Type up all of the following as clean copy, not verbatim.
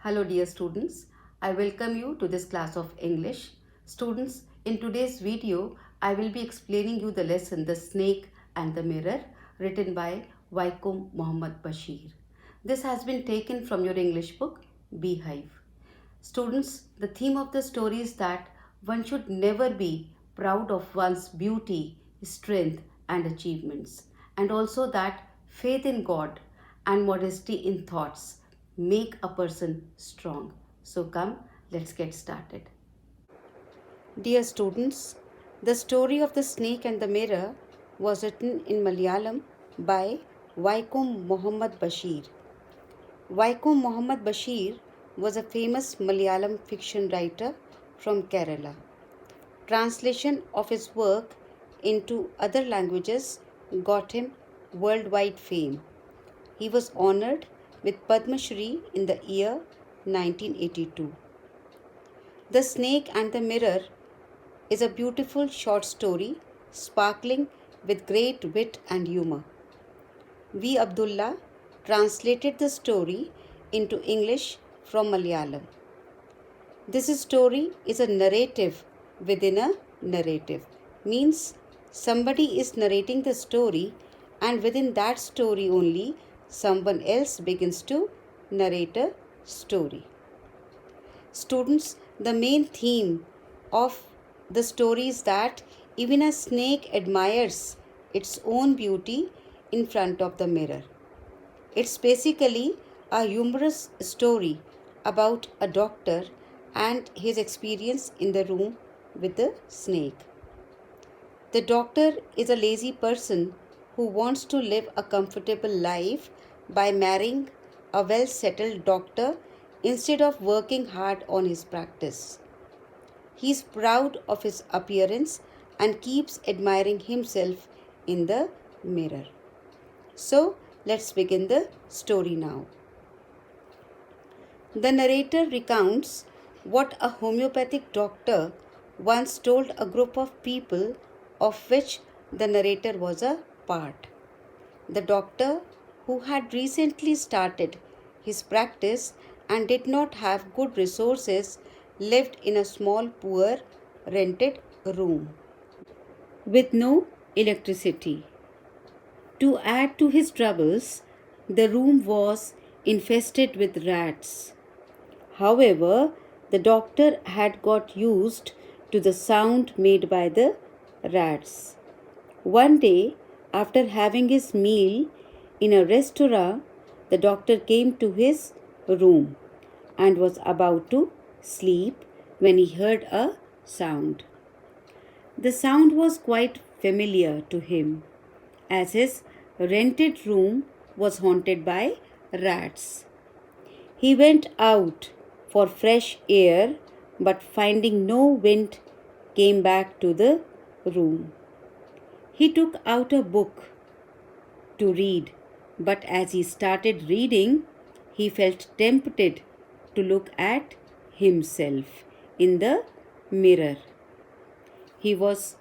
Hello dear students, I welcome you to this class of English. Students, in today's video, I will be explaining you the lesson The Snake and the Mirror written by Waikum Muhammad Bashir. This has been taken from your English book, Beehive. Students, the theme of the story is that one should never be proud of one's beauty, strength and achievements, and also that faith in God and modesty in thoughts make a person strong. So come, let's get started. Dear students, the story of the snake and the mirror was written in Malayalam by Waikum Muhammad Bashir. Waikum Muhammad Bashir was a famous Malayalam fiction writer from Kerala. Translation of his work into other languages got him worldwide fame. He was honored with Padma Shri in the year 1982. The Snake and the Mirror is a beautiful short story sparkling with great wit and humor. V. Abdullah translated the story into English from Malayalam. This story is a narrative within a narrative. Means somebody is narrating the story and within that story only someone else begins to narrate a story. Students, the main theme of the story is that even a snake admires its own beauty in front of the mirror. It's basically a humorous story about a doctor and his experience in the room with the snake. The doctor is a lazy person who wants to live a comfortable life by marrying a well-settled doctor instead of working hard on his practice. He is proud of his appearance and keeps admiring himself in the mirror. So, let's begin the story now. The narrator recounts what a homeopathic doctor once told a group of people of which the narrator was a part. The doctor, who had recently started his practice and did not have good resources, lived in a small, poor, rented room with no electricity. To add to his troubles, the room was infested with rats. However, the doctor had got used to the sound made by the rats. One day, after having his meal in a restaurant, the doctor came to his room and was about to sleep when he heard a sound. The sound was quite familiar to him, as his rented room was haunted by rats. He went out for fresh air, but finding no wind, came back to the room. He took out a book to read, but as he started reading, he felt tempted to look at himself in the mirror. He was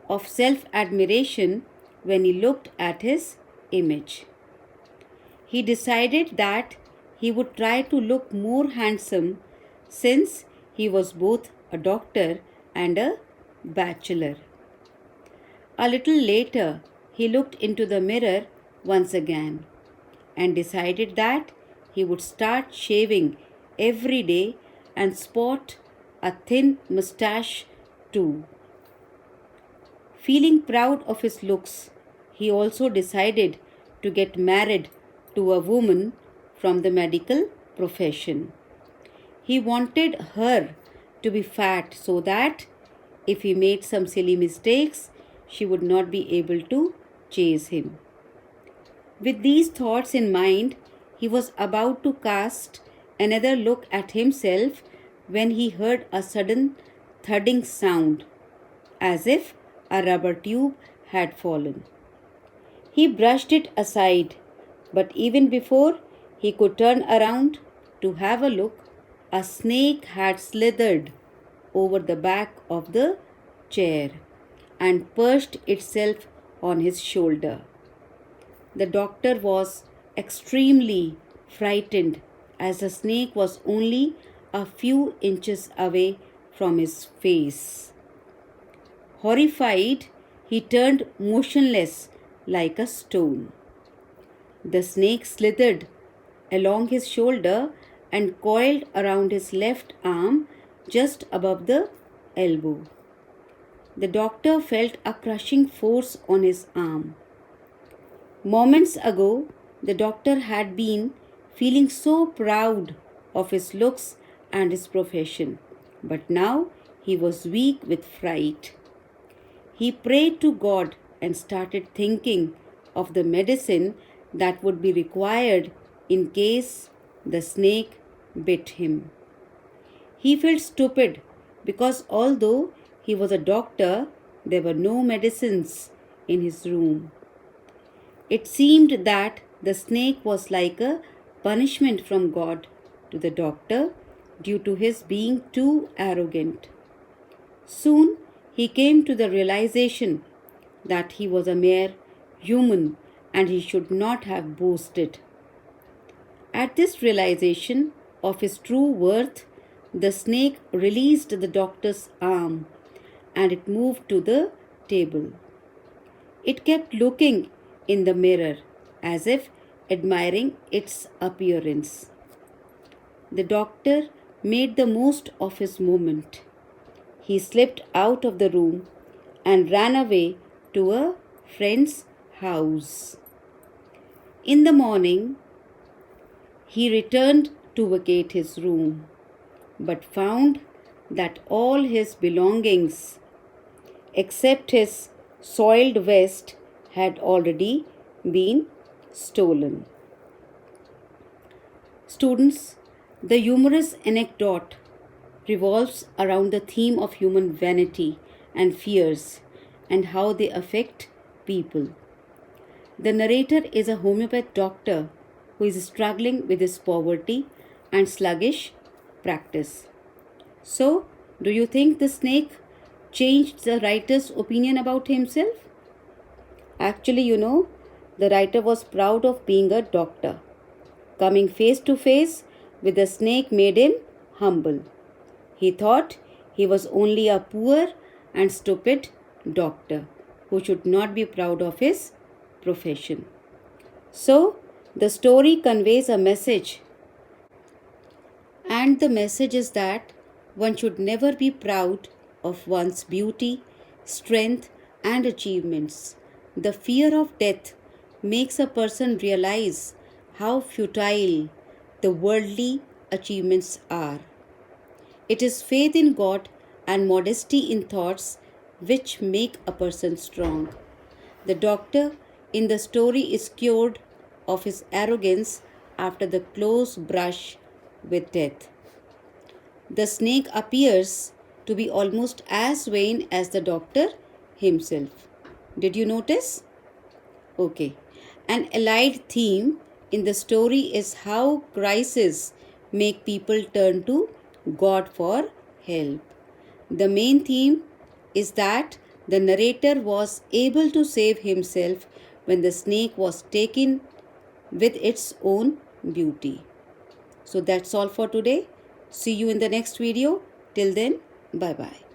of self-admiration when he looked at his image. He decided that he would try to look more handsome since he was both a doctor and a bachelor. A little later, he looked into the mirror once again and decided that he would start shaving every day and sport a thin mustache too. Feeling proud of his looks, he also decided to get married to a woman from the medical profession. He wanted her to be fat so that if he made some silly mistakes, she would not be able to chase him. With these thoughts in mind, he was about to cast another look at himself when he heard a sudden thudding sound, as if a rubber tube had fallen. He brushed it aside, but even before he could turn around to have a look, a snake had slithered over the back of the chair and perched itself on his shoulder. The doctor was extremely frightened as the snake was only a few inches away from his face. Horrified, he turned motionless like a stone. The snake slithered along his shoulder and coiled around his left arm just above the elbow. The doctor felt a crushing force on his arm. Moments ago, the doctor had been feeling so proud of his looks and his profession, but now he was weak with fright. He prayed to God and started thinking of the medicine that would be required in case the snake bit him. He felt stupid because although he was a doctor, there were no medicines in his room. It seemed that the snake was like a punishment from God to the doctor due to his being too arrogant. Soon he came to the realization that he was a mere human and he should not have boasted. At this realization of his true worth, the snake released the doctor's arm and it moved to the table. It kept looking in the mirror as if admiring its appearance. The doctor made the most of his moment. He slipped out of the room and ran away to a friend's house. In the morning, he returned to vacate his room, but found that all his belongings, except his soiled vest, had already been stolen. Students, the humorous anecdote revolves around the theme of human vanity and fears and how they affect people. The narrator is a homeopath doctor who is struggling with his poverty and sluggish practice. So, do you think the snake changed the writer's opinion about himself? Actually, the writer was proud of being a doctor. Coming face to face with the snake made him humble. He thought he was only a poor and stupid doctor who should not be proud of his profession. So, the story conveys a message, and the message is that one should never be proud of one's beauty, strength, and achievements. The fear of death makes a person realize how futile the worldly achievements are. It is faith in God and modesty in thoughts which make a person strong. The doctor in the story is cured of his arrogance after the close brush with death. The snake appears to be almost as vain as the doctor himself. Did you notice? Okay. An allied theme in the story is how crises make people turn to God for help. The main theme is that the narrator was able to save himself when the snake was taken with its own beauty. So that's all for today. See you in the next video. Till then, bye-bye.